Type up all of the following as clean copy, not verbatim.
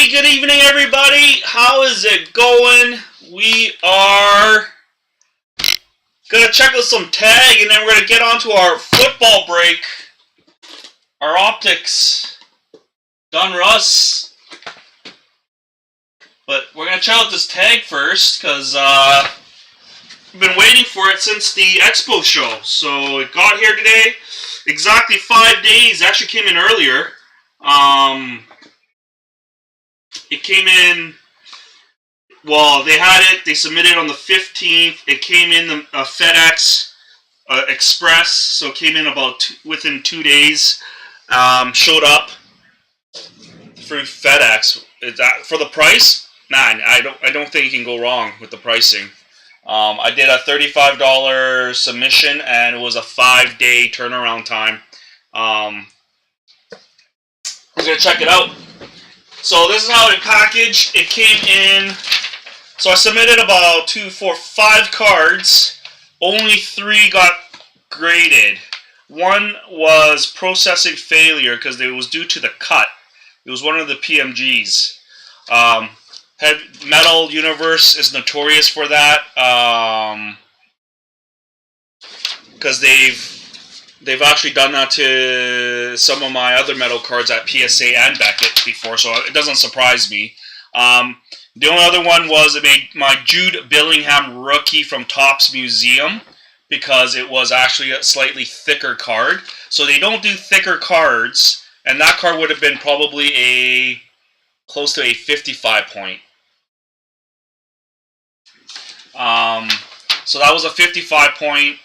Hey, good evening, everybody. How is it going? We are going to check out some tag, and then we're going to get on to our football break. Our optics. Donruss. But we're going to check out this tag first, because we've been waiting for it since the Expo show. So it got here today. Exactly 5 days. It actually came in earlier. It came in, well, they had it, they submitted on the 15th. It came in the FedEx Express, so it came in about within 2 days. Showed up through FedEx. Is that for the price? Man, I don't think you can go wrong with the pricing. I did a $35 submission, and it was a 5-day turnaround time. We're gonna check it out. So this is how it packaged. It came in. So I submitted about 2, 4, 5 cards. Only 3 got graded. 1 was processing failure because it was due to the cut. It was one of the PMGs. Metal Universe is notorious for that because they've actually done that to some of my other metal cards at PSA and Beckett before, so it doesn't surprise me. The only other one was it made my Jude Bellingham rookie from Topps Museum because it was actually a slightly thicker card. So they don't do thicker cards, and that card would have been probably close to a 55 point. So that was a 55 point.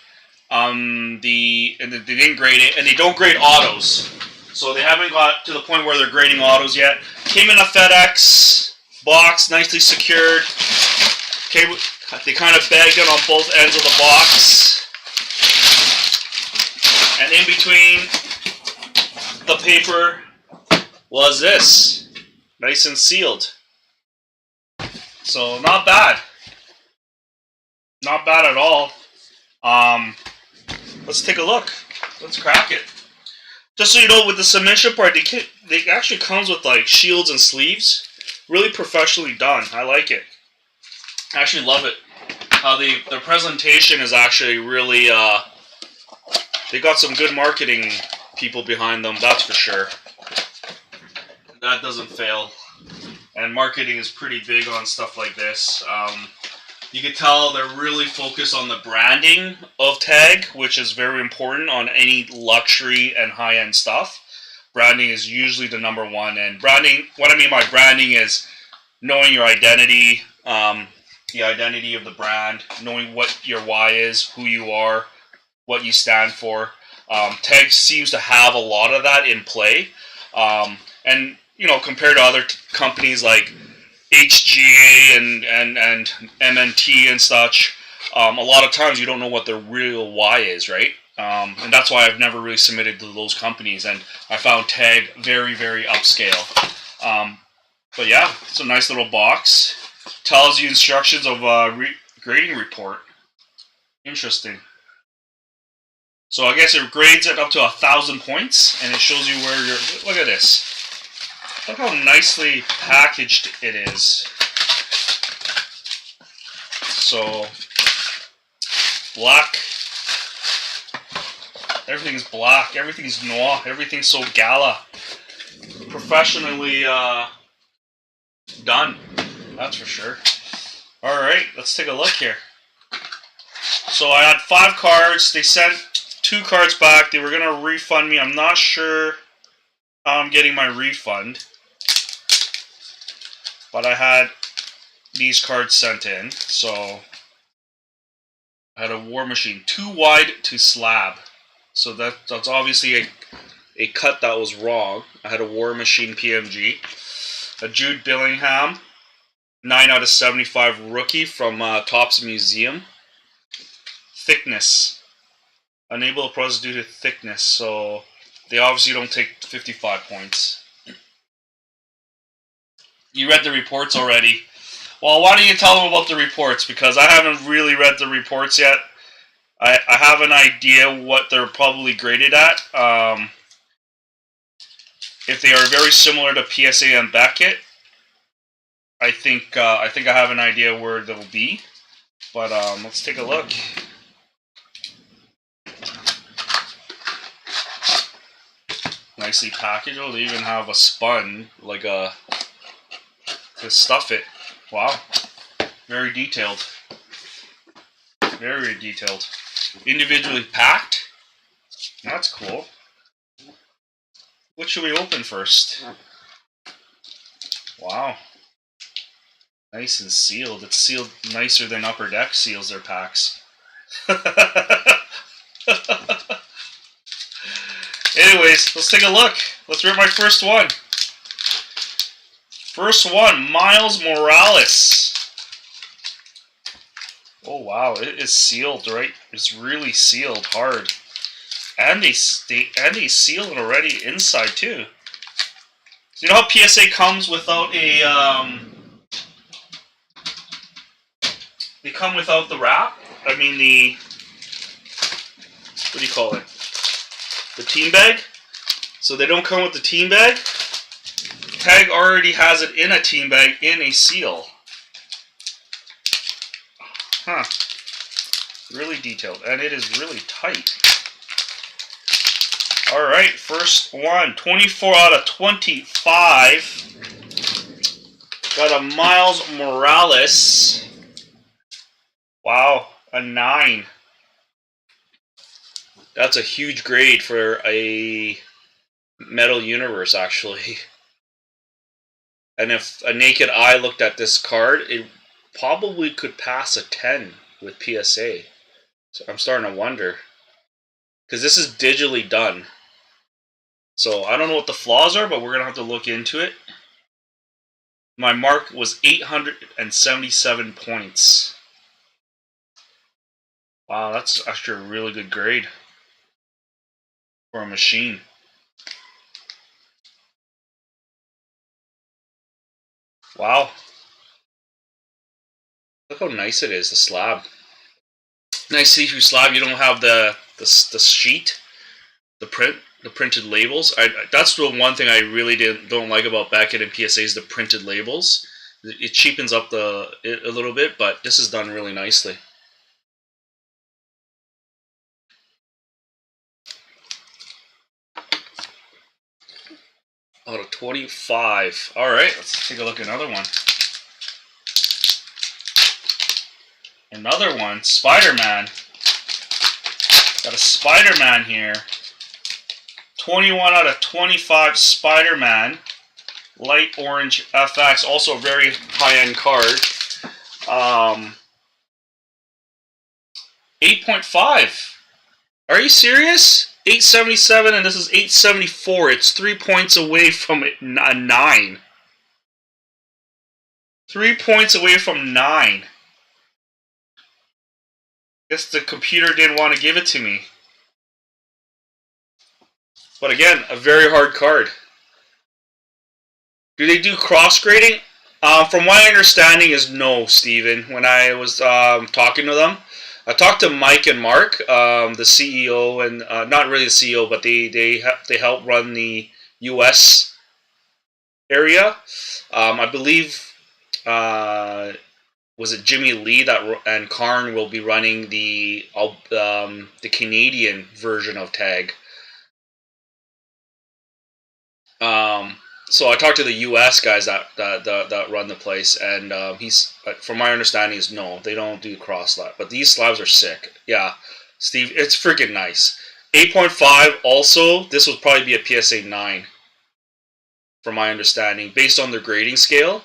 And they didn't grade it, and they don't grade autos, so they haven't got to the point where they're grading autos yet. Came in a FedEx box, nicely secured. Okay, they kind of bagged it on both ends of the box, and in between the paper was this, nice and sealed. So not bad, not bad at all. Let's take a look. Let's crack it. Just so you know, with the submission part, they actually comes with like shields and sleeves. Really professionally done. I like it. I actually love it. How their presentation is actually really. They got some good marketing people behind them. That's for sure. That doesn't fail. And marketing is pretty big on stuff like this. You can tell they're really focused on the branding of tag, which is very important on any luxury and high-end stuff. Branding is usually the #1. And branding, what I mean by branding is knowing your identity, the identity of the brand, knowing what your why is, who you are, what you stand for. Tag seems to have a lot of that in play. And, you know, compared to other companies like HGA and MNT and such, a lot of times you don't know what their real why is, right? And that's why I've never really submitted to those companies, and I found tag very, very upscale. But yeah, it's a nice little box. Tells you instructions of grading report. Interesting. So I guess it grades it up to 1,000 points, and it shows you where you're. Look at this. Look how nicely packaged it is. So, black. Everything's black. Everything's noir. Everything's so gala. Professionally done. That's for sure. Alright, let's take a look here. So I had 5 cards. They sent 2 cards back. They were going to refund me. I'm not sure how I'm getting my refund. But I had these cards sent in, so I had a War Machine, 2 wide to slab. So that's obviously a cut that was wrong. I had a War Machine PMG, a Jude Bellingham, 9 out of 75 rookie from Topps Museum. Thickness, unable to process due to thickness, so they obviously don't take 55 points. You read the reports already. Well, why don't you tell them about the reports? Because I haven't really read the reports yet. I have an idea what they're probably graded at. If they are very similar to PSA and Beckett, I think I have an idea where they'll be, but let's take a look. Nicely packaged. Oh, they even have a spun, like to stuff it. Wow, very detailed. Very detailed. Individually packed. That's cool. What should we open first? Wow. Nice and sealed. It's sealed nicer than Upper Deck seals their packs. Anyways, let's take a look. Let's rip my first one. First one, Miles Morales. Oh wow, it is sealed, right? It's really sealed hard. And they seal it already inside too. So you know how PSA comes without a they come without the wrap? I mean the, what do you call it? The team bag? So they don't come with the team bag. Tag already has it in a team bag in a seal. Huh. Really detailed. And it is really tight. Alright, first one. 24 out of 25. Got a Miles Morales. Wow, a 9. That's a huge grade for a Metal Universe, actually. And if a naked eye looked at this card, it probably could pass a 10 with PSA. So I'm starting to wonder. Because this is digitally done. So I don't know what the flaws are, but we're going to have to look into it. My mark was 877 points. Wow, that's actually a really good grade for a machine. Wow. Look how nice it is, the slab. Nice see-through slab. You don't have the sheet, the printed labels. That's the one thing I really don't like about Beckett and PSA is the printed labels. It cheapens up it a little bit, but this is done really nicely. Out of 25. All right, let's take a look at another one. Another one, Spider-Man. Got a Spider-Man here. 21 out of 25 Spider-Man. Light orange FX, also a very high-end card. 8.5. Are you serious? 877 and this is 874. It's 3 points away from a 9. 3 points away from 9. Guess the computer didn't want to give it to me. But again, a very hard card. Do they do cross grading? From my understanding is no, Steven. When I was talking to them, I talked to Mike and Mark, the CEO, and not really the CEO, but they help run the U.S. area. I believe was it Jimmy Lee and Karn will be running the Canadian version of Tag. So I talked to the U.S. guys that run the place, and from my understanding is no, they don't do cross slab, but these slabs are sick. Yeah, Steve, it's freaking nice. 8.5. Also, this would probably be a PSA 9, from my understanding, based on their grading scale.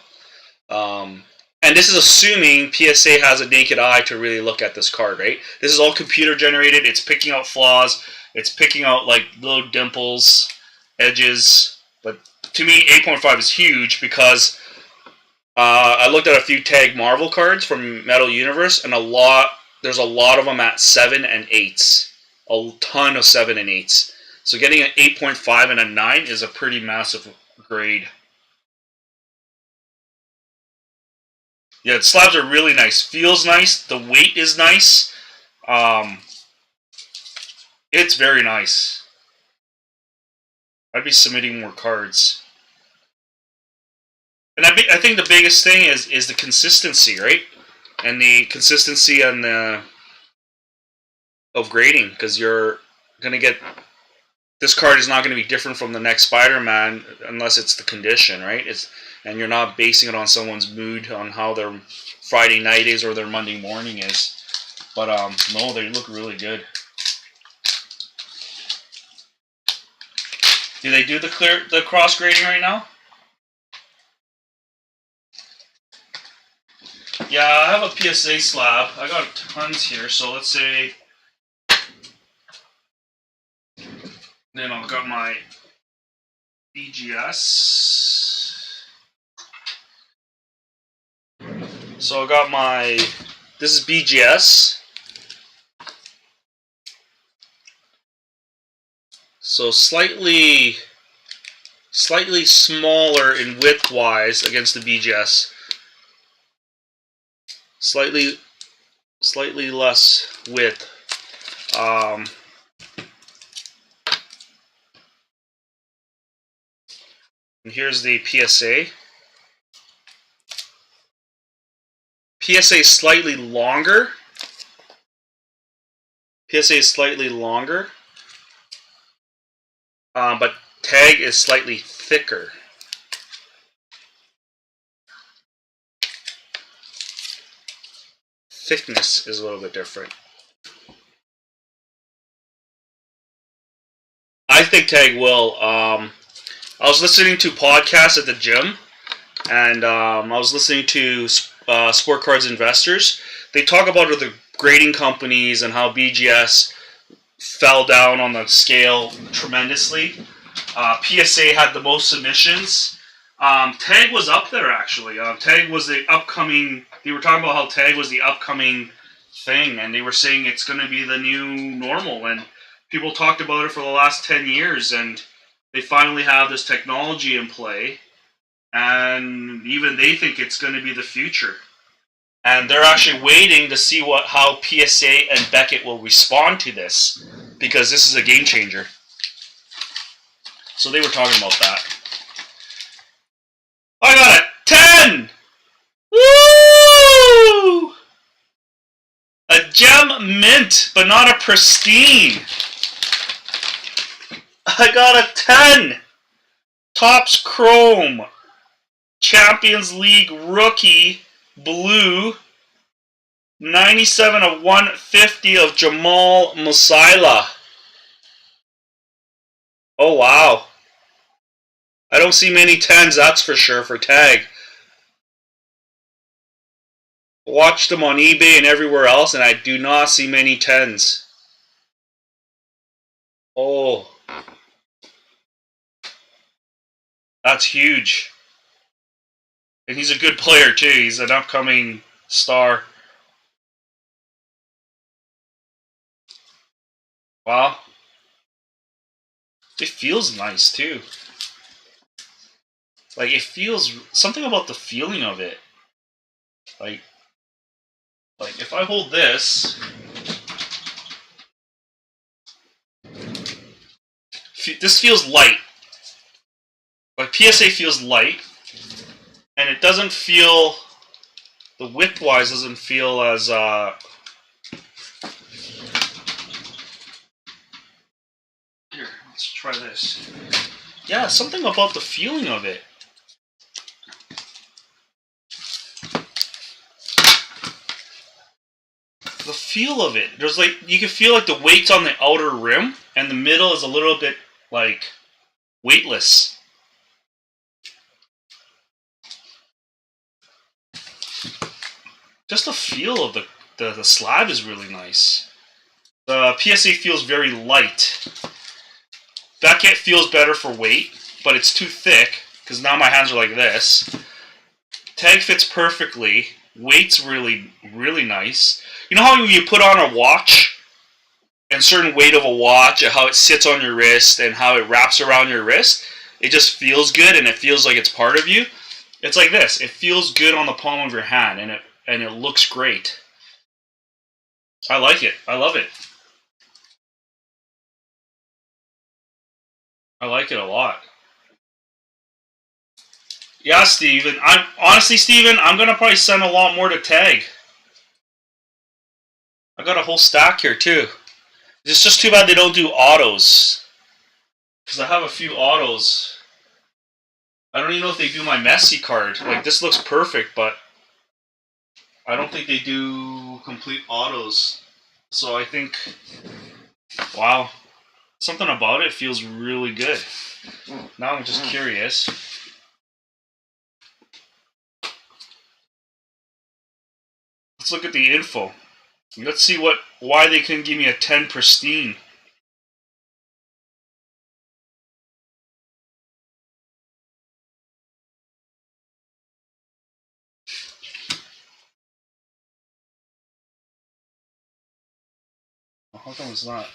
And this is assuming PSA has a naked eye to really look at this card, right? This is all computer generated. It's picking out flaws. It's picking out like little dimples, edges. But to me, 8.5 is huge because I looked at a few Tag Marvel cards from Metal Universe, and there's a lot of them at 7 and 8s. A ton of 7 and 8s. So getting an 8.5 and a 9 is a pretty massive grade. Yeah, the slabs are really nice. Feels nice. The weight is nice. It's very nice. I'd be submitting more cards. And I think the biggest thing is the consistency, right? And the consistency on the of grading, because you're gonna get this card is not going to be different from the next Spider-Man unless it's the condition, right? And you're not basing it on someone's mood on how their Friday night is or their Monday morning is. But no, they look really good. Do they do the cross grading right now? Yeah, I have a PSA slab. I got tons here, so let's say. Then I've got my BGS. So I got my. This is BGS. So slightly smaller in width-wise against the BGS. Slightly less width. And here's the PSA. PSA is slightly longer. PSA is slightly longer. But tag is slightly thicker. Thickness is a little bit different. I think tag will. I was listening to podcasts at the gym, and I was listening to Sport Cards Investors. They talk about the grading companies and how BGS fell down on the scale tremendously. PSA had the most submissions. Tag was up there, actually. Tag was the upcoming. They were talking about how tag was the upcoming thing, and they were saying it's going to be the new normal. And people talked about it for the last 10 years, and they finally have this technology in play, and even they think it's going to be the future. And they're actually waiting to see how PSA and Beckett will respond to this, because this is a game changer. So they were talking about that. I got a 10! Woo! A gem mint, but not a pristine. I got a 10! Topps Chrome. Champions League rookie blue. 97 of 150 of Jamal Musiala. Oh, wow. I don't see many 10s, that's for sure, for tag. Watched them on eBay and everywhere else, and I do not see many 10s. Oh. That's huge. And he's a good player, too. He's an upcoming star. Wow. It feels nice, too. Like, it feels... Something about the feeling of it. Like if I hold this... This feels light. Like, PSA feels light. And it doesn't feel... The width-wise doesn't feel as... Here, let's try this. Yeah, something about the feeling of it. The feel of it. There's like, you can feel like the weight's on the outer rim, and the middle is a little bit, like, weightless. Just the feel of the slab is really nice. The PSA feels very light. Beckett feels better for weight, but it's too thick, because now my hands are like this. Tag fits perfectly. Weight's really, really nice. You know how you put on a watch, and certain weight of a watch, and how it sits on your wrist, and how it wraps around your wrist? It just feels good, and it feels like it's part of you. It's like this. It feels good on the palm of your hand, and it looks great. I like it. I love it. I like it a lot. Yeah, Steven. Honestly, Steven, I'm gonna probably send a lot more to tag. I got a whole stack here too. It's just too bad they don't do autos. Because I have a few autos. I don't even know if they do my Messi card. Like, this looks perfect, but I don't think they do complete autos. So I think, wow, something about it feels really good. Now I'm just curious. Let's look at the info. Let's see why they couldn't give me a 10 pristine. How come it's not?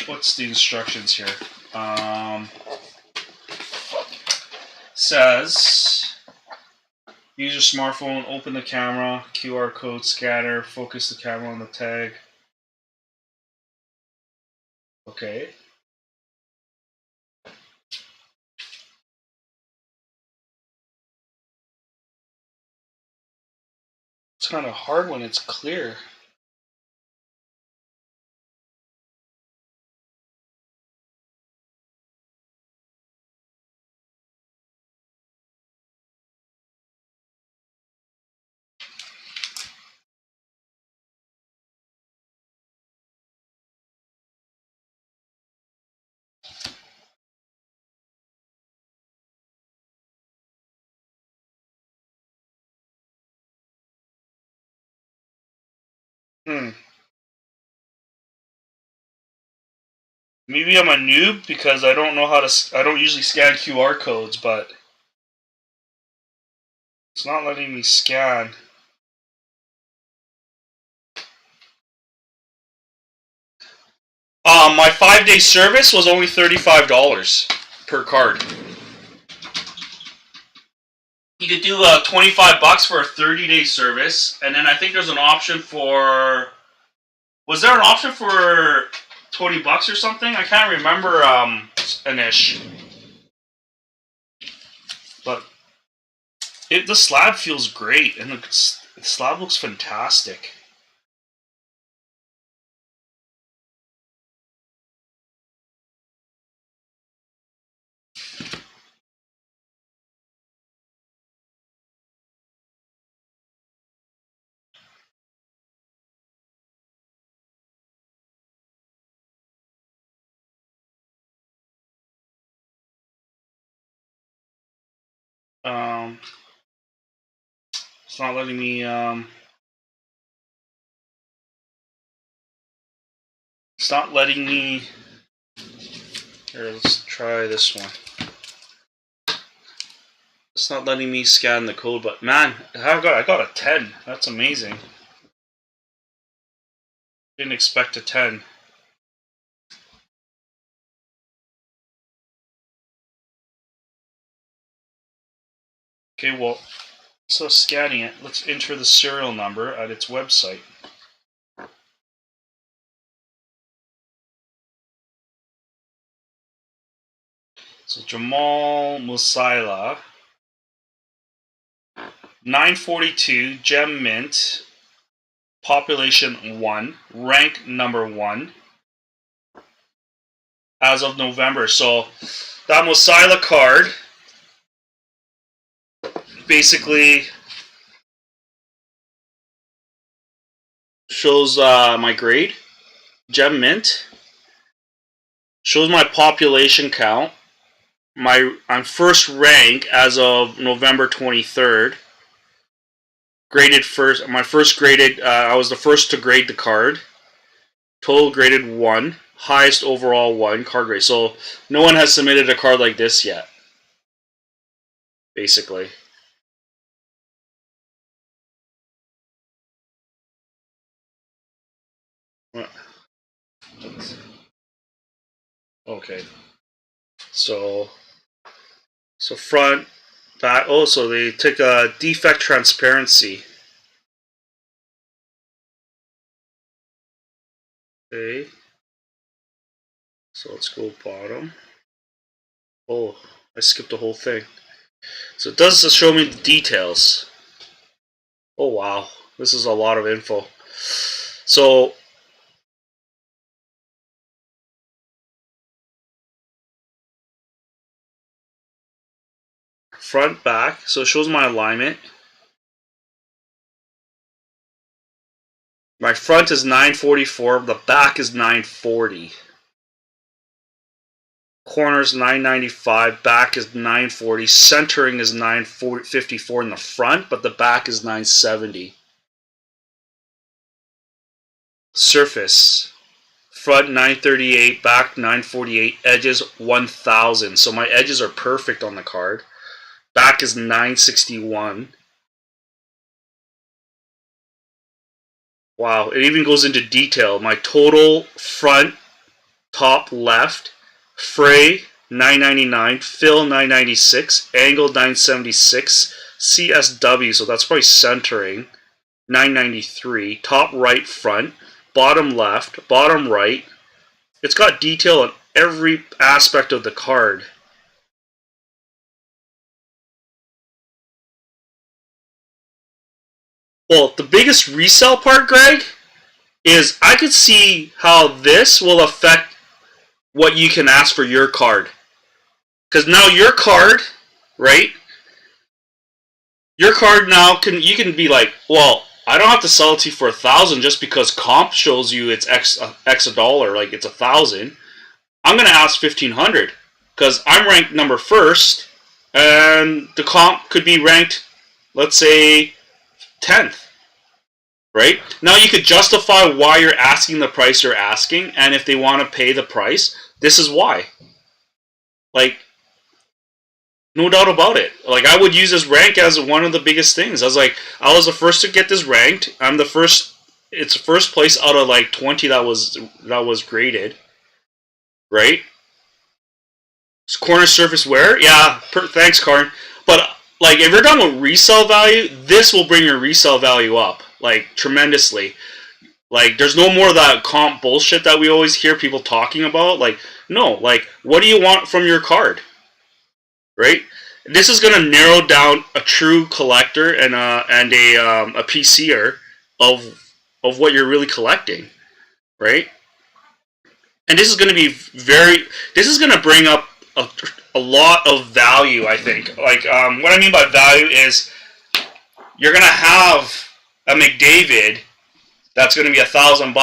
What's the instructions here? Says use your smartphone, open the camera, QR code scanner, focus the camera on the tag. Okay. It's kind of hard when it's clear. Maybe I'm a noob because I don't know how to. I don't usually scan QR codes, but it's not letting me scan. My 5-day service was only $35 per card. You could do $25 for a 30-day service, and then I think there's an option for. Was there an option for $20 or something? I can't remember. Anish, but the slab feels great, and the slab looks fantastic. Um, it's not letting me. It's not letting me. Here, let's try this one. It's not letting me scan the code, but man, I got a 10. That's amazing. Didn't expect a 10. Okay, well, so scanning it, let's enter the serial number at its website. So Jamal Musaila, 942, gem mint, population 1, rank number 1, as of November. So that Musaila card basically shows my grade, gem mint, shows my population count. I'm first rank as of November 23rd. Graded first. My first graded. I was the first to grade the card. Total graded 1. Highest overall 1 card grade. So no one has submitted a card like this yet. Basically. Okay. So front, back. Oh, so they took a defect transparency. Okay. So let's go bottom. Oh, I skipped the whole thing. So it does show me the details. Oh wow, this is a lot of info. So front, back, so it shows my alignment. My front is 944, the back is 940. Corners 995, back is 940, centering is 954 in the front, but the back is 970. Surface, front 938, back 948, edges 1000. So my edges are perfect on the card. Back is 961. Wow, it even goes into detail. My total front, top left, fray 999, fill 996, angle 976, CSW, so that's probably centering, 993, top right front, bottom left, bottom right. It's got detail on every aspect of the card. Well, the biggest resale part, Greg, is I could see how this will affect what you can ask for your card. Because now your card, right? Your card now you can be like, well, I don't have to sell it to you for 1,000 just because comp shows you it's X a dollar, like it's 1,000. I'm gonna ask 1,500 because I'm ranked number first, and the comp could be ranked, let's say, 10th. Right? Now you could justify why you're asking the price you're asking, and if they want to pay the price, this is why. Like, no doubt about it. Like, I would use this rank as one of the biggest things. I was like, I was the first to get this ranked. I'm the first. It's first place out of like 20 that was graded. Right? Corner surface wear, yeah. Thanks, Karn. But like, if you're done with resale value, this will bring your resale value up like tremendously. Like, there's no more of that comp bullshit that we always hear people talking about. Like, no, like, what do you want from your card? Right? This is going to narrow down a true collector and a PCer of what you're really collecting, right? And this is going to be this is going to bring up a lot of value, I think. Like, what I mean by value is you're going to have a McDavid that's going to be $1,000.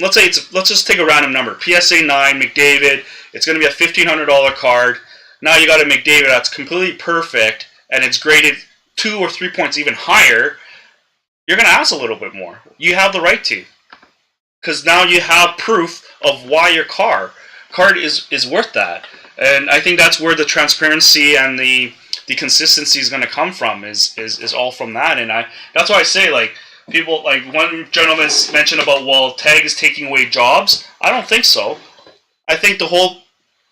Let's just take a random number. PSA 9 McDavid. It's going to be a $1,500 card. Now you got a McDavid that's completely perfect and it's graded 2 or 3 points even higher. You're going to ask a little bit more. You have the right to, because now you have proof of why your card is worth that. And I think that's where the transparency and the consistency is going to come from. Is all from that. And that's why I say, like, people, like one gentleman mentioned about, well, Tag is taking away jobs. I don't think so. I think the whole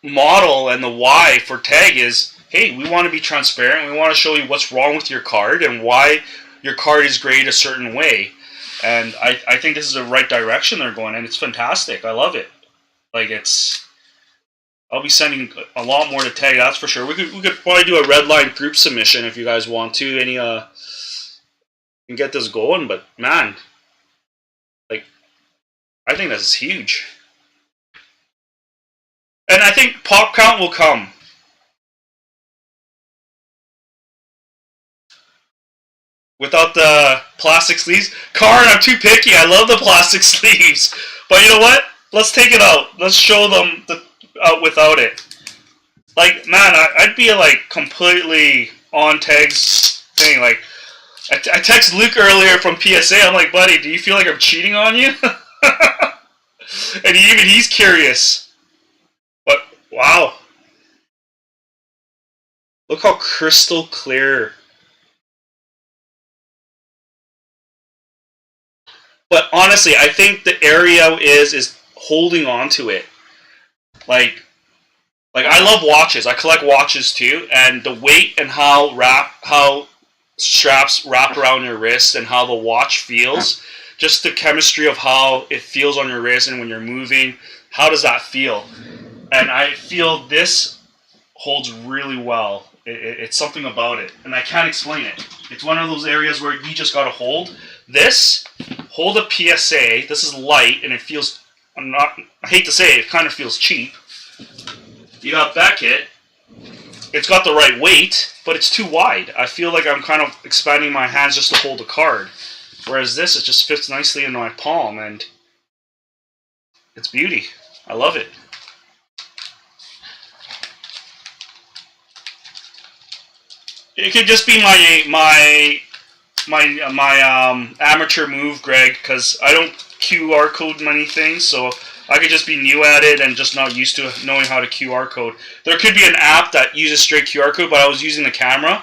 model and the why for Tag is, hey, we want to be transparent. We want to show you what's wrong with your card and why your card is graded a certain way. And I think this is the right direction they're going, and it's fantastic. I love it. Like, I'll be sending a lot more to Tag, that's for sure. We could probably do a Redline group submission if you guys want to. And get this going, but man, like, I think this is huge. And I think pop count will come. Without the plastic sleeves. Karn, I'm too picky. I love the plastic sleeves. But you know what? Let's take it out. Let's show them out without it. Like, man, I'd be like completely on Tag's thing. Like, I texted Luke earlier from PSA. I'm like, buddy, do you feel like I'm cheating on you? And he's curious. But wow, look how crystal clear. But honestly, I think the area is holding on to it. Like I love watches. I collect watches too, and the weight and how straps wrap around your wrist and how the watch feels, just the chemistry of how it feels on your wrist and when you're moving, how does that feel? And I feel this holds really well. It's something about it, and I can't explain it. It's one of those areas where you just gotta hold this, hold a PSA. This is light, and it feels. I hate to say it, it kind of feels cheap. You got Beckett. It's got the right weight, but it's too wide. I feel like I'm kind of expanding my hands just to hold a card. Whereas this, it just fits nicely in my palm, and it's beauty. I love it. It could just be my amateur move, Greg, because I don't QR code many things, so I could just be new at it and just not used to knowing how to QR code. There could be an app that uses straight QR code, but I was using the camera.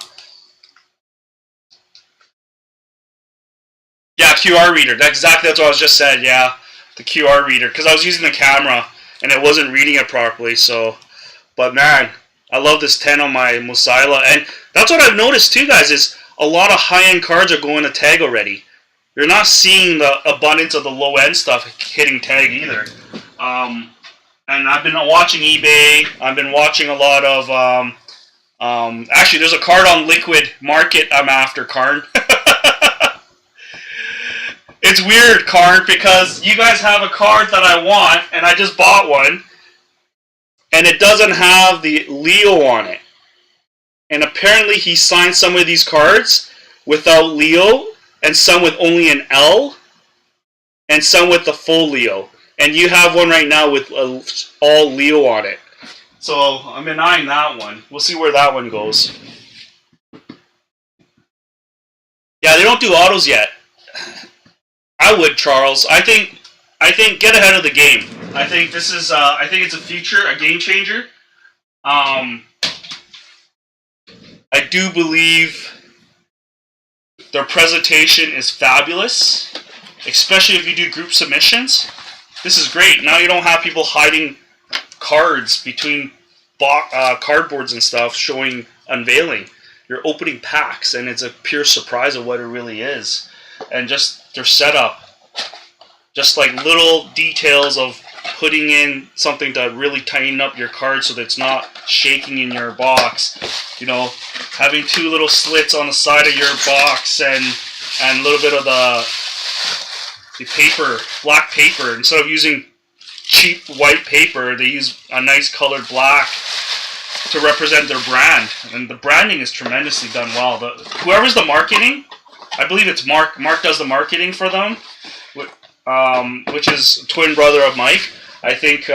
Yeah, QR reader. That's what I was just said. Yeah, the QR reader, because I was using the camera and it wasn't reading it properly. So, but man, I love this 10 on my Musila, and that's what I've noticed too, guys. Is a lot of high-end cards are going to tag already. You're not seeing the abundance of the low-end stuff hitting tag either. And I've been watching eBay. I've been watching a lot of. Actually, there's a card on Liquid Market I'm after, Karn. It's weird, Karn, because you guys have a card that I want, and I just bought one, and it doesn't have the Leo on it. And apparently he signed some of these cards without Leo, and some with only an L, and some with the full Leo. And you have one right now with all Leo on it. So I'm eyeing that one. We'll see where that one goes. Yeah, they don't do autos yet. I would, Charles. I think get ahead of the game. I think this is I think it's a future, a game changer. I do believe their presentation is fabulous, especially if you do group submissions. This is great. Now you don't have people hiding cards between cardboards and stuff showing unveiling. You're opening packs, and it's a pure surprise of what it really is. And just their setup, just like little details of putting in something to really tighten up your card so that it's not shaking in your box. You know, having two little slits on the side of your box and a little bit of the paper, black paper. Instead of using cheap white paper, they use a nice colored black to represent their brand. And the branding is tremendously done well. Whoever's the marketing, I believe it's Mark. Mark does the marketing for them, which is twin brother of Mike. I think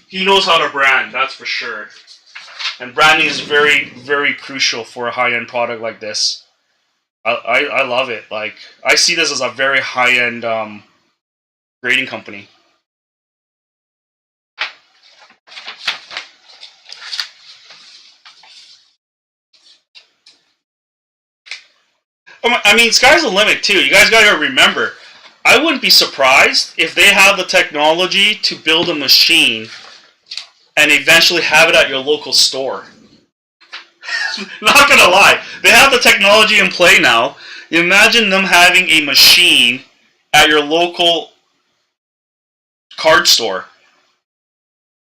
he knows how to brand, that's for sure. And branding is very, very crucial for a high-end product like this. I love it. Like, I see this as a very high-end grading company. I mean, sky's the limit too. You guys gotta remember, I wouldn't be surprised if they have the technology to build a machine and eventually have it at your local store. Not gonna lie, they have the technology in play now. You imagine them having a machine at your local card store,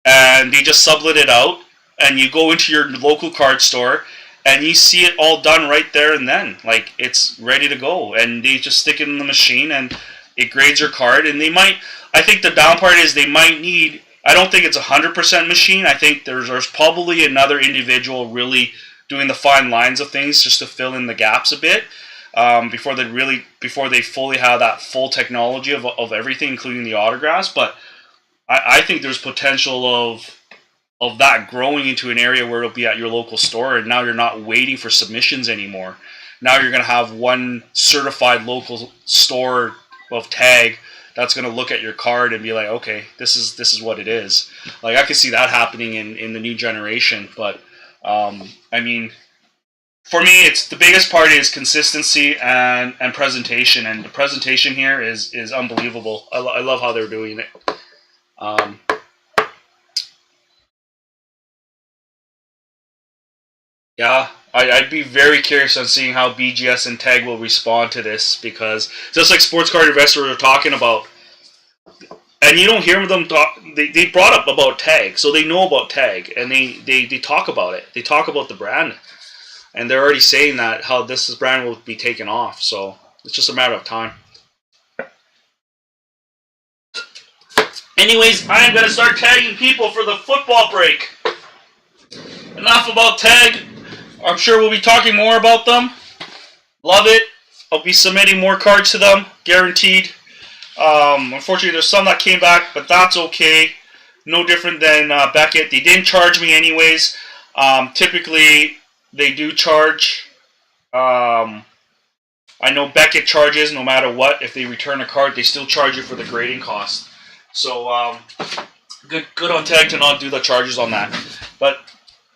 and they just sublet it out, and you go into your local card store, and you see it all done right there and then. Like, it's ready to go, and they just stick it in the machine, and it grades your card. And they might, I think the down part is they might need, I don't think it's 100% machine. I think there's probably another individual really doing the fine lines of things just to fill in the gaps a bit before they fully have that full technology of everything, including the autographs. But I think there's potential of that growing into an area where it'll be at your local store, and now you're not waiting for submissions anymore. Now you're going to have one certified local store of tag that's going to look at your card and be like, okay, this is what it is. Like, I could see that happening in the new generation. But I mean, for me, it's the biggest part is consistency and presentation, and the presentation here is unbelievable. I love how they're doing it. Yeah, I'd be very curious on seeing how BGS and TAG will respond to this, because just like Sports Card Investors are talking about, And you don't hear them talk. They brought up about tag, so they know about tag, and they talk about it. They talk about the brand, and they're already saying that how this brand will be taken off. So it's just a matter of time. Anyways, I am gonna start tagging people for the football break. Enough about tag. I'm sure we'll be talking more about them. Love it. I'll be submitting more cards to them, guaranteed. Unfortunately, there's some that came back, but that's okay. No different than Beckett. They didn't charge me anyways. Typically, they do charge. I know Beckett charges no matter what. If they return a card, they still charge you for the grading cost. So, good on tag to not do the charges on that. But,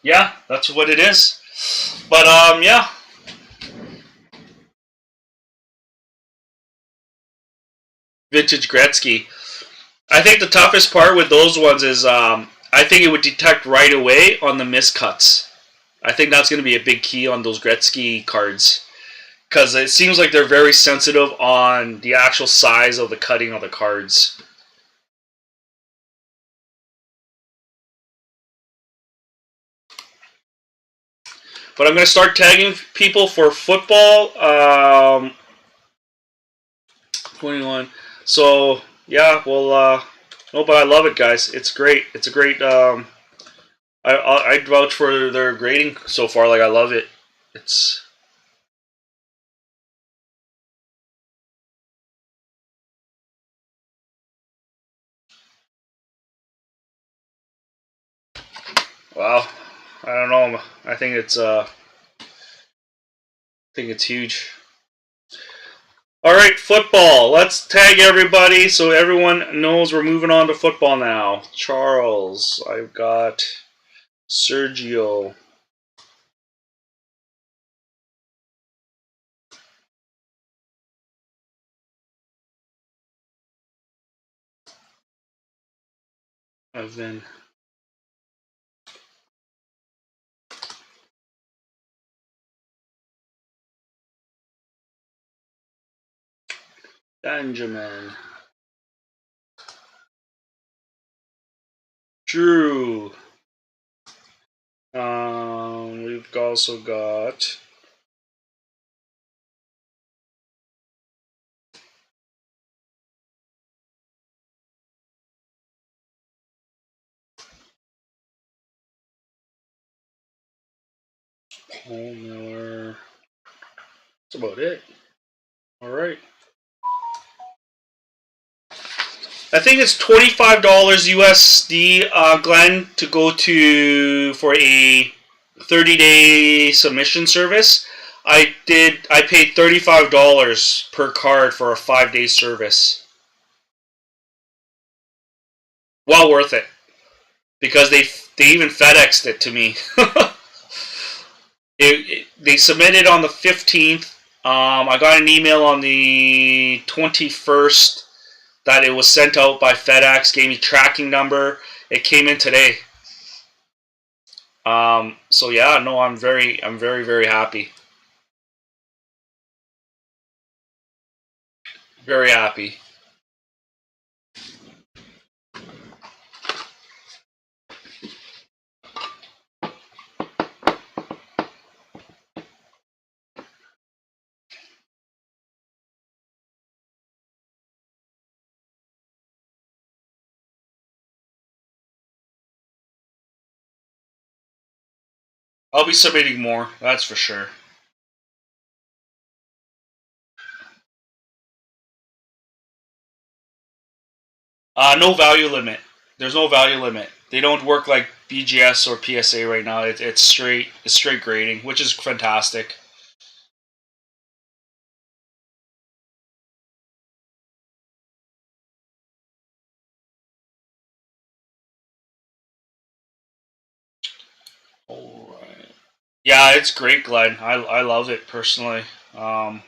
yeah, that's what it is. But, yeah. Vintage Gretzky. I think the toughest part with those ones is I think it would detect right away on the miscuts. I think that's going to be a big key on those Gretzky cards. Because it seems like they're very sensitive on the actual size of the cutting of the cards. But I'm going to start tagging people for football. 21. So, yeah, well, no, but I love it, guys. It's great. It's a great, I vouch for their grading so far. Like, I love it. It's... Wow. I don't know. I think it's huge. All right, football. Let's tag everybody so everyone knows we're moving on to football now. Charles. I've got Sergio. Evan. Benjamin. Drew. We've also got Paul Miller. That's about it. All right. I think it's $25 USD, Glenn, to go to for a 30-day submission service. I paid $35 per card for a 5-day service. Well worth it, because they even FedExed it to me. They submitted on the 15th. I got an email on the 21st that it was sent out by FedEx. Gave me tracking number. It came in today. So yeah, no, I'm very happy. Very happy. I'll be submitting more, that's for sure. No value limit. There's no value limit. They don't work like BGS or PSA right now. It's straight grading, which is fantastic. All right. Yeah, it's great, Glenn. I love it personally. All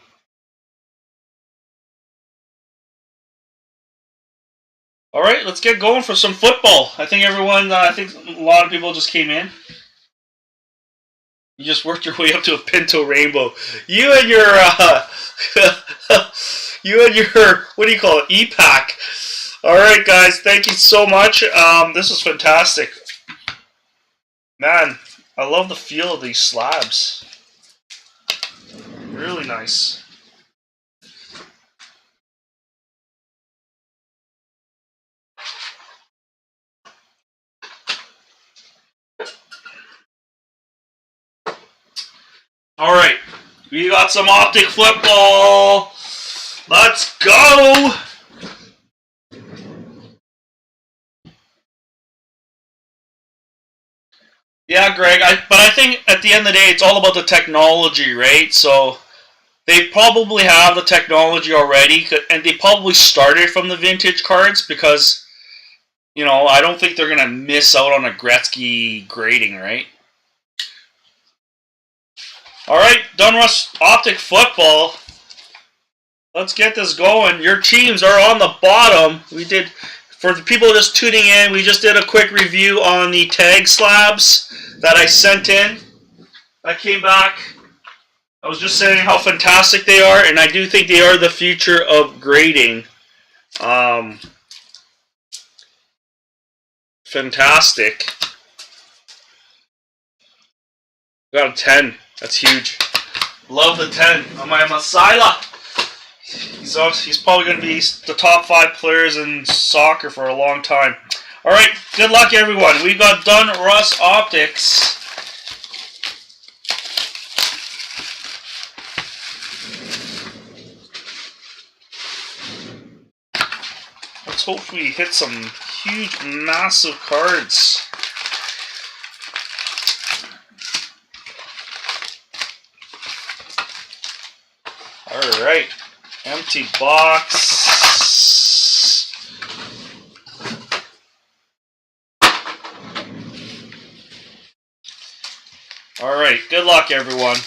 right, let's get going for some football. I think everyone. I think a lot of people just came in. You just worked your way up to a Pinto Rainbow. You and your, you and your, what do you call it, E-Pack. Alright guys, thank you so much. This was fantastic. Man, I love the feel of these slabs. Really nice. Alright, we got some Optic football. Let's go! Yeah, Greg, but I think at the end of the day, it's all about the technology, right? So they probably have the technology already, and they probably started from the vintage cards because, you know, I don't think they're going to miss out on a Gretzky grading, right? Alright, Donruss Optic football. Let's get this going. Your teams are on the bottom. For the people just tuning in, we just did a quick review on the tag slabs that I sent in. I came back. I was just saying how fantastic they are, and I do think they are the future of grading. Fantastic. Got a 10. That's huge. Love the 10 on my Masila. He's probably going to be the top 5 players in soccer for a long time. Alright, good luck everyone. We've got Donruss Optics. Let's hope we hit some huge, massive cards. Alright, empty box. Alright, good luck everyone.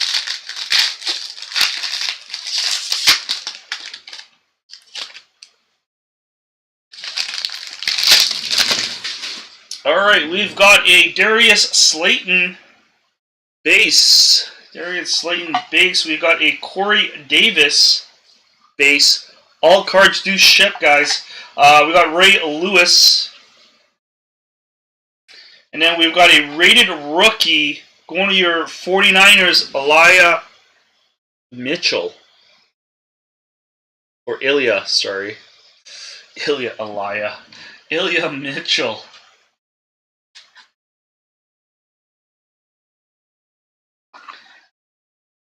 Alright, we've got a Darius Slayton base. Darius Slayton base. We've got a Corey Davis base. All cards do ship, guys. We got Ray Lewis. And then we've got a rated rookie going to your 49ers, Ilya Mitchell. Or Ilya, sorry. Ilya Mitchell.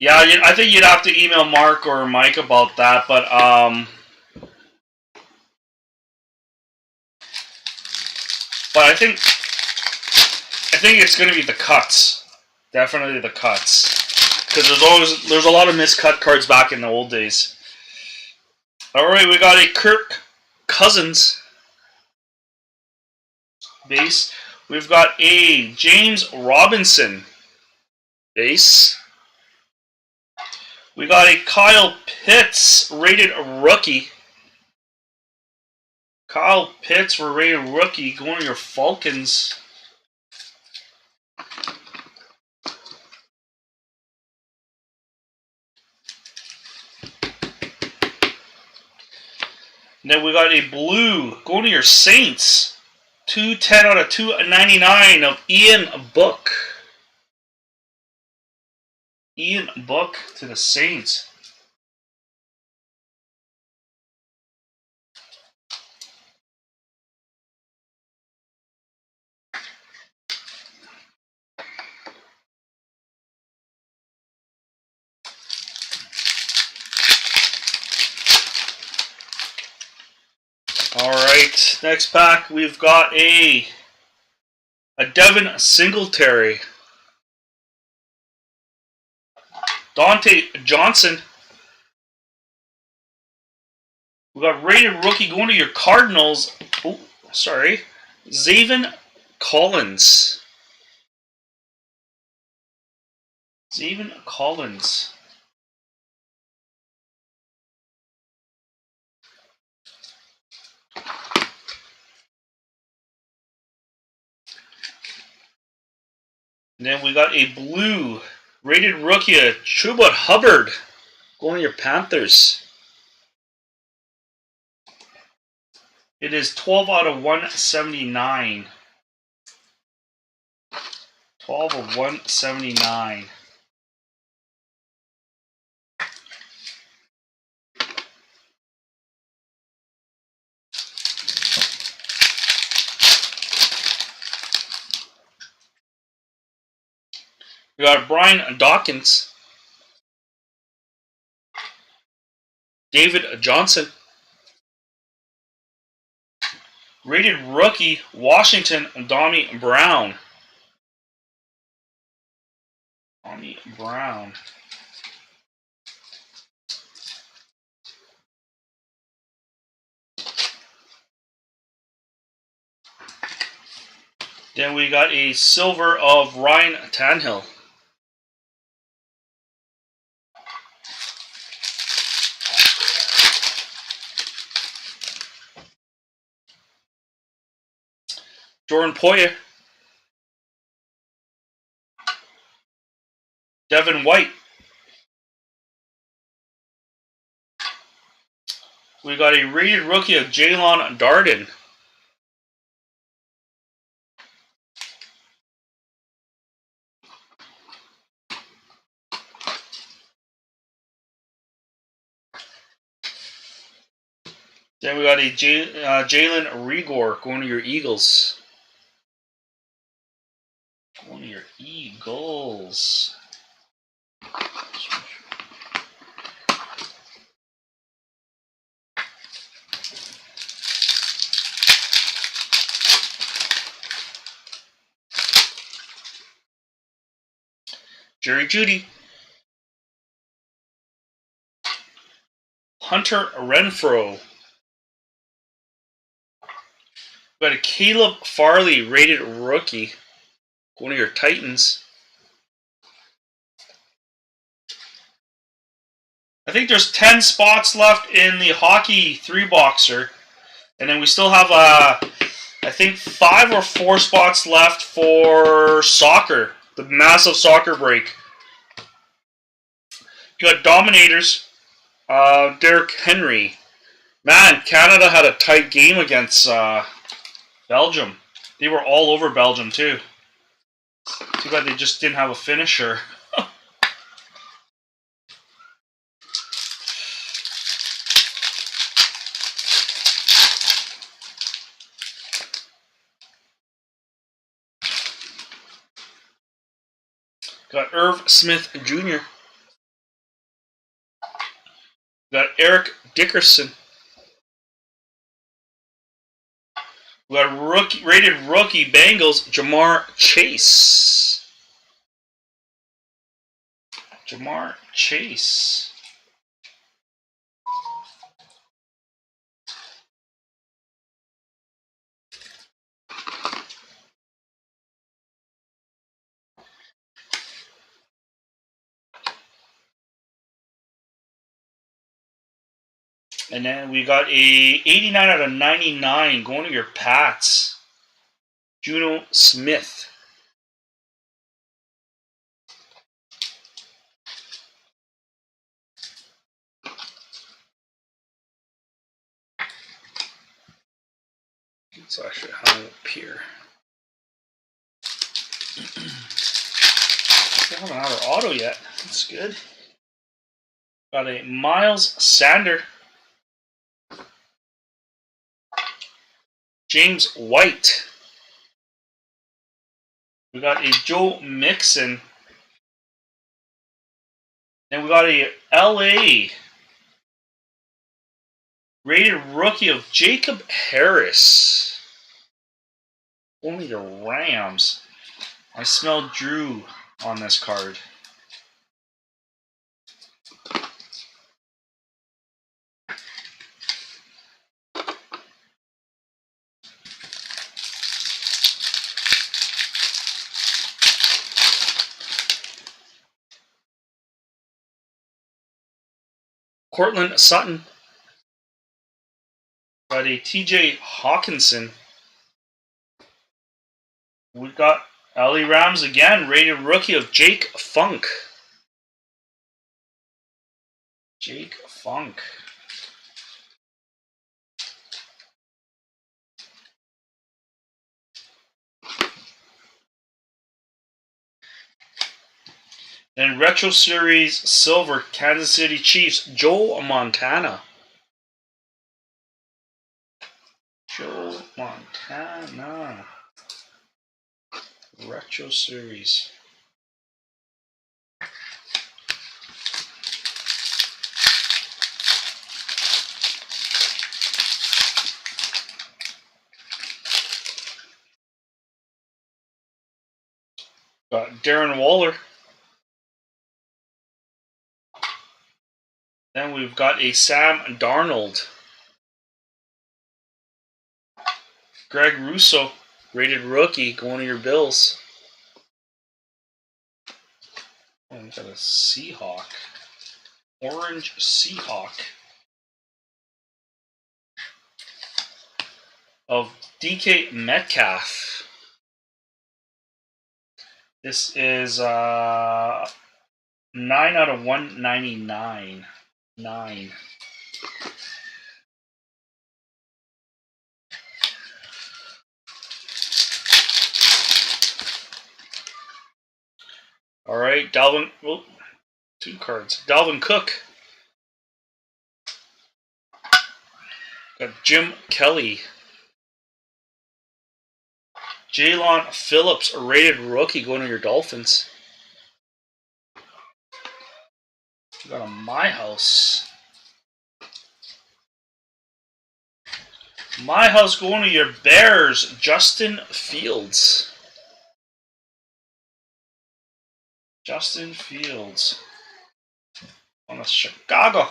Yeah, I think you'd have to email Mark or Mike about that, but I think it's going to be the cuts. Definitely the cuts, because there's a lot of miscut cards back in the old days. All right, we got a Kirk Cousins base. We've got a James Robinson base. We got a Kyle Pitts rated rookie. Kyle Pitts for rated rookie going to your Falcons. And then we got a blue going to your Saints. 210 out of 299 of Ian Book. Ian Book to the Saints. Alright, next pack we've got a Devin Singletary. Dante Johnson. We got rated rookie going to your Cardinals. Oh, sorry. Zaven Collins. Zaven Collins. And then we got a blue rated rookie, Chuba Hubbard, going to your Panthers. It is 12 out of 179. 12 of 179. We got Brian Dawkins, David Johnson, rated rookie, Washington, Donnie Brown. Donnie Brown. Then we got a silver of Ryan Tannehill. Jordan Poyer. Devin White. We got a rated rookie of Jalen Darden. Then we got a Jalen Rigor going to your Eagles. Going to your Eagles. Jerry Jeudy. Hunter Renfrow. We got a Caleb Farley rated rookie. One of your Titans. I think there's 10 spots left in the hockey 3-boxer. And then we still have, I think, 5 or 4 spots left for soccer. The massive soccer break. You got Dominators. Derrick Henry. Man, Canada had a tight game against Belgium. They were all over Belgium, too. Too bad they just didn't have a finisher. Got Irv Smith Jr. Got Eric Dickerson. We got rated rookie Bengals, Jamar Chase. Jamar Chase. And then we got a 89 out of 99 going to your Pats. Juno Smith. Let's actually have it up here. I haven't had an auto yet. That's good. Got a Miles Sander. James White. We got a Joe Mixon. And we got a LA rated rookie of Jacob Harris. Only the Rams. I smell Drew on this card. Cortland Sutton. Got a TJ Hawkinson. We got LA Rams again, rated rookie of Jake Funk. Jake Funk. Then Retro Series Silver Kansas City Chiefs, Joe Montana. Joe Montana. Retro Series. Got Darren Waller. Then we've got a Sam Darnold. Greg Russo, rated rookie, going to your Bills. Oh, we got a Seahawk. Orange Seahawk. Of DK Metcalf. This is 9 out of 199. 9. All right, Dalvin. Well, 2 cards. Dalvin Cook. Got Jim Kelly. Jalen Phillips, a rated rookie, going to your Dolphins. We got a My House. My House going to your Bears, Justin Fields. Justin Fields. On the Chicago.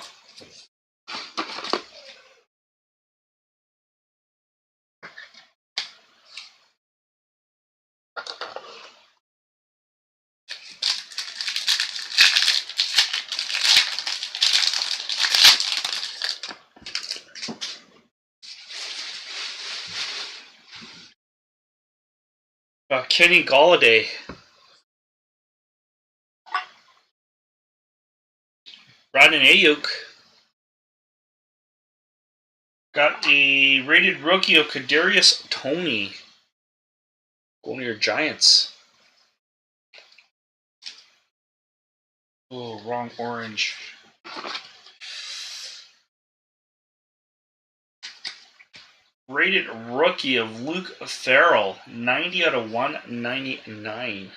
Kenny Golladay. Brandon Ayuk. Got a rated rookie of Kadarius Toney. Going to your Giants. Oh, wrong orange. Rated rookie of Luke Farrell. 90 out of 199.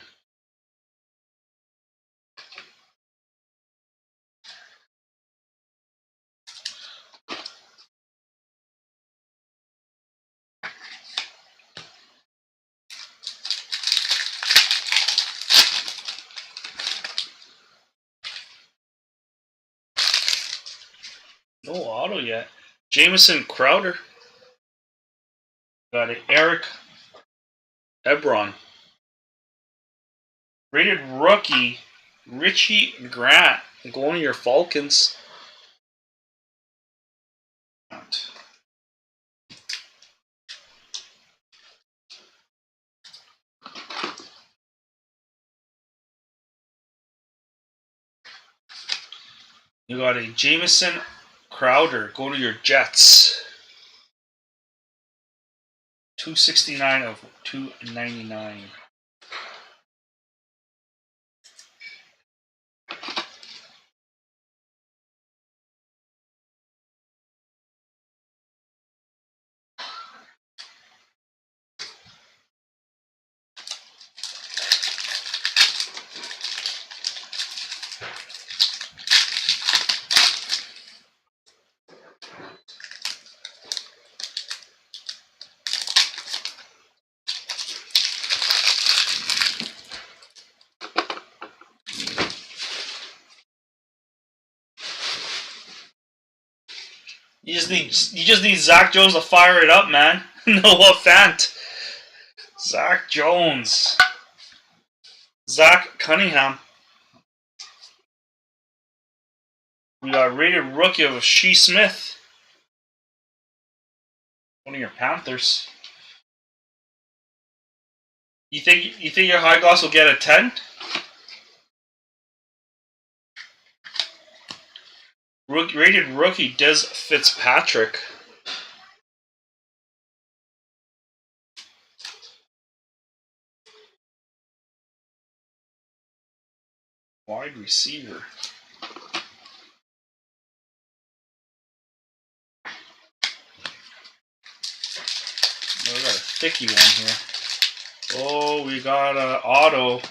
No auto yet. Jamison Crowder. Got it. Eric Ebron. Rated rookie, Richie Grant. Going to your Falcons. You got a Jamison Crowder. Going to your Jets. 269 of 299. You just need Zach Jones to fire it up, man. Noah Fant. Zach Jones. Zach Cunningham. We got rated rookie of Shea Smith. One of your Panthers. You think your high gloss will get a 10? Rated rookie Des Fitzpatrick. Wide receiver. Oh, we got a thicky one here. Oh, we got an auto.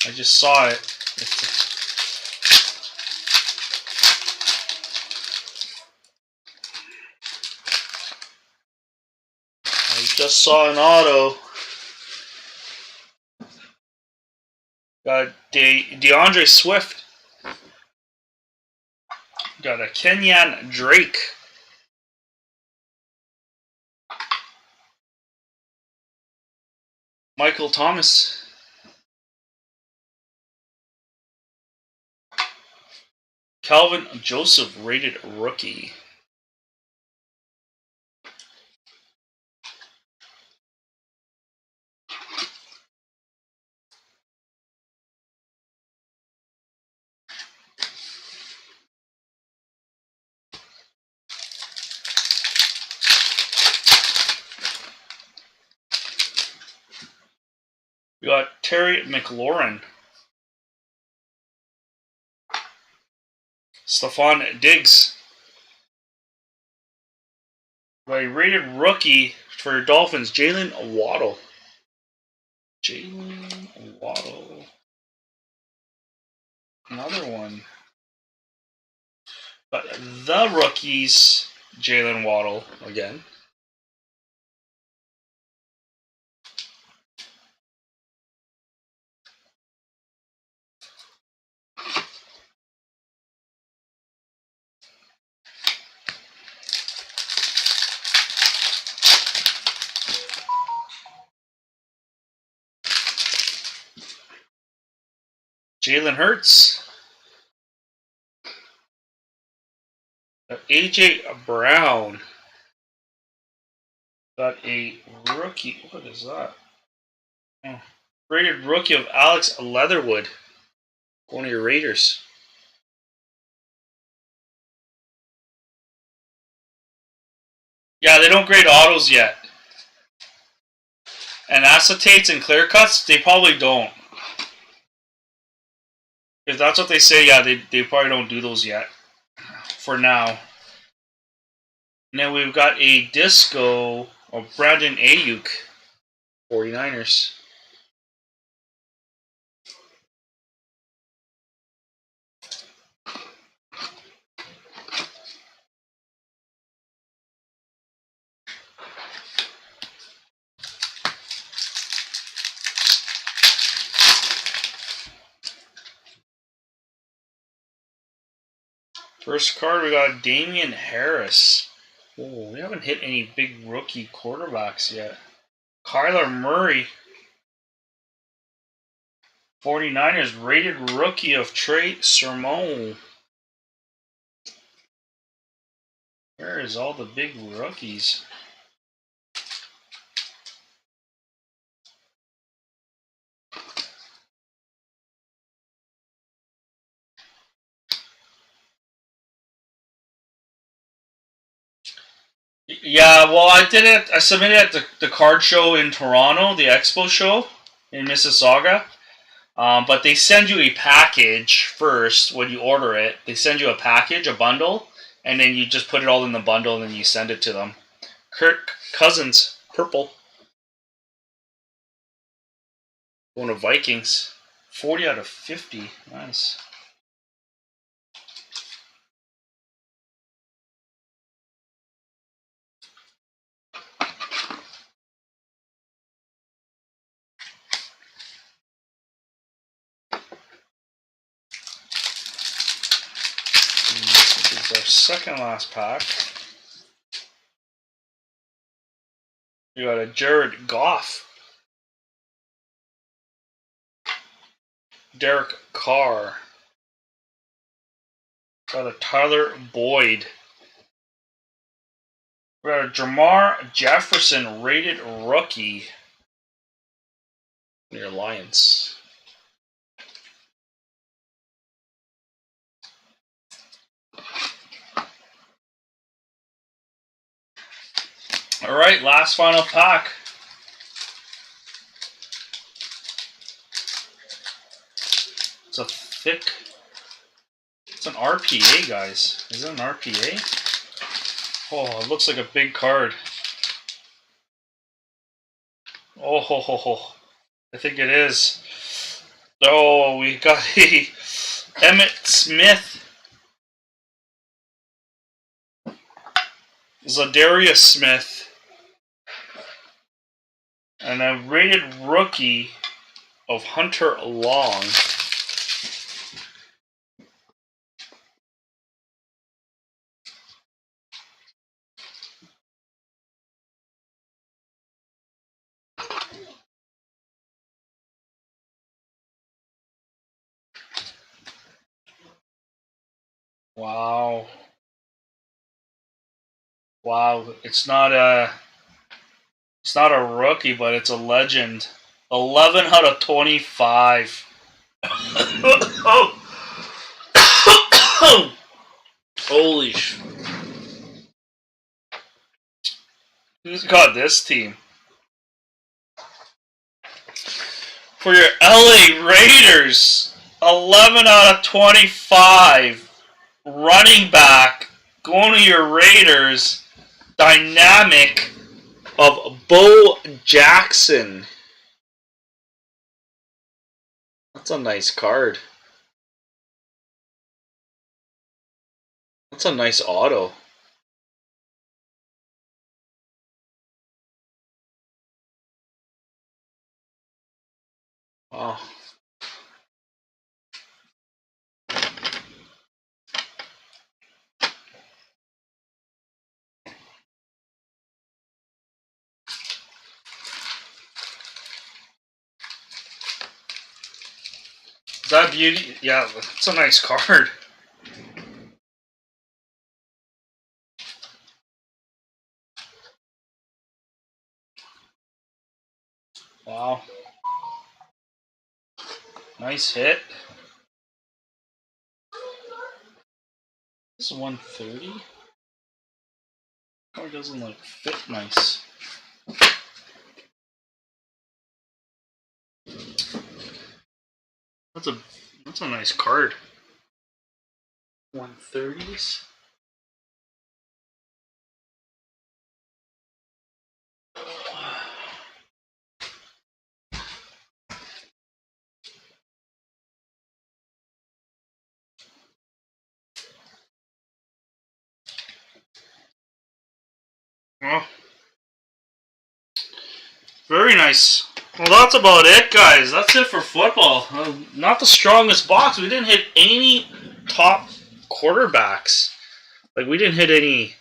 I just saw it. I just saw an auto. Got DeAndre Swift. Got a Kenyan Drake. Michael Thomas. Calvin Joseph, rated rookie. We got Terry McLaurin. Stephon Diggs. Got a rated rookie for Dolphins, Jalen Waddle. Jalen Waddle. Another one. But the rookies, Jalen Waddle again. Jalen Hurts. AJ Brown. Got a rookie. What is that? Oh. Rated rookie of Alex Leatherwood. Going to your Raiders. Yeah, they don't grade autos yet. And acetates and clear cuts, they probably don't. If that's what they say, yeah, they probably don't do those yet. For now. And then we've got a disco of Brandon Ayuk. 49ers. First card, we got Damian Harris. Oh, we haven't hit any big rookie quarterbacks yet. Kyler Murray. 49ers rated rookie of Trey Sermon. Where is all the big rookies? Yeah, well, I did it. I submitted at the card show in Toronto, the expo show in Mississauga. But they send you a package first when you order it. They send you a package, a bundle, and then you just put it all in the bundle and then you send it to them. Kirk Cousins, purple. Going to Vikings. 40 out of 50. Nice. This is our second last pack. We got a Jared Goff. Derek Carr. Got a Tyler Boyd. We got a Jamar Jefferson rated rookie. Near Lions. Alright, last final pack. It's a thick. It's an RPA, guys. Is it an RPA? Oh, it looks like a big card. Oh, ho, ho, ho. I think it is. Oh, we got a Emmett Smith. Zadarius Smith. And a rated rookie of Hunter Long. Wow. Wow, it's not a rookie, but it's a legend. 11 out of 25. Oh. Holy sh... Who's got this team? For your LA Raiders, 11 out of 25. Running back, going to your Raiders, dynamic of Bo Jackson. That's a nice card. That's a nice auto. Wow. Is that beauty? Yeah, it's a nice card. Wow. Nice hit. This is 130. Card doesn't like fit nice. That's a nice card. 130s. Oh. Very nice. Well, that's about it, guys. That's it for football. Not the strongest box. We didn't hit any top quarterbacks. Like, we didn't hit any...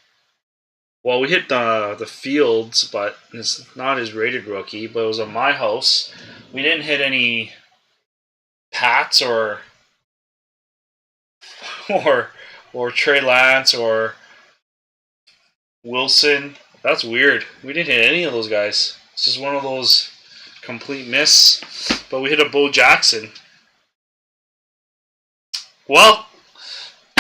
Well, we hit the Fields, but it's not his rated rookie, but it was on my house. We didn't hit any Pats or Trey Lance or Wilson. That's weird. We didn't hit any of those guys. It's just one of those complete miss. But we hit a Bo Jackson. Well,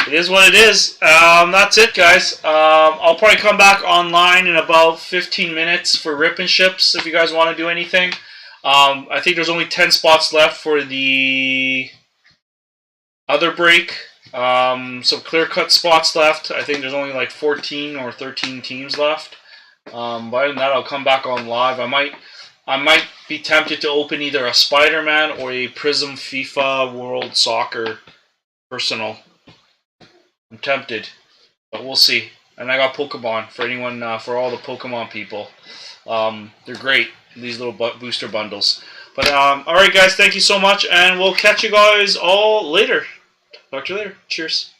it is what it is. That's it, guys. I'll probably come back online in about 15 minutes for rip and ships if you guys want to do anything. I think there's only 10 spots left for the other break. Some clear-cut spots left. I think there's only like 14 or 13 teams left. Other than that, I'll come back on live. I might be tempted to open either a Spider-Man or a Prism FIFA World Soccer Personal. I'm tempted, but we'll see. And I got Pokemon for anyone, for all the Pokemon people. They're great, these little booster bundles. But alright guys, thank you so much, and we'll catch you guys all later. Talk to you later. Cheers.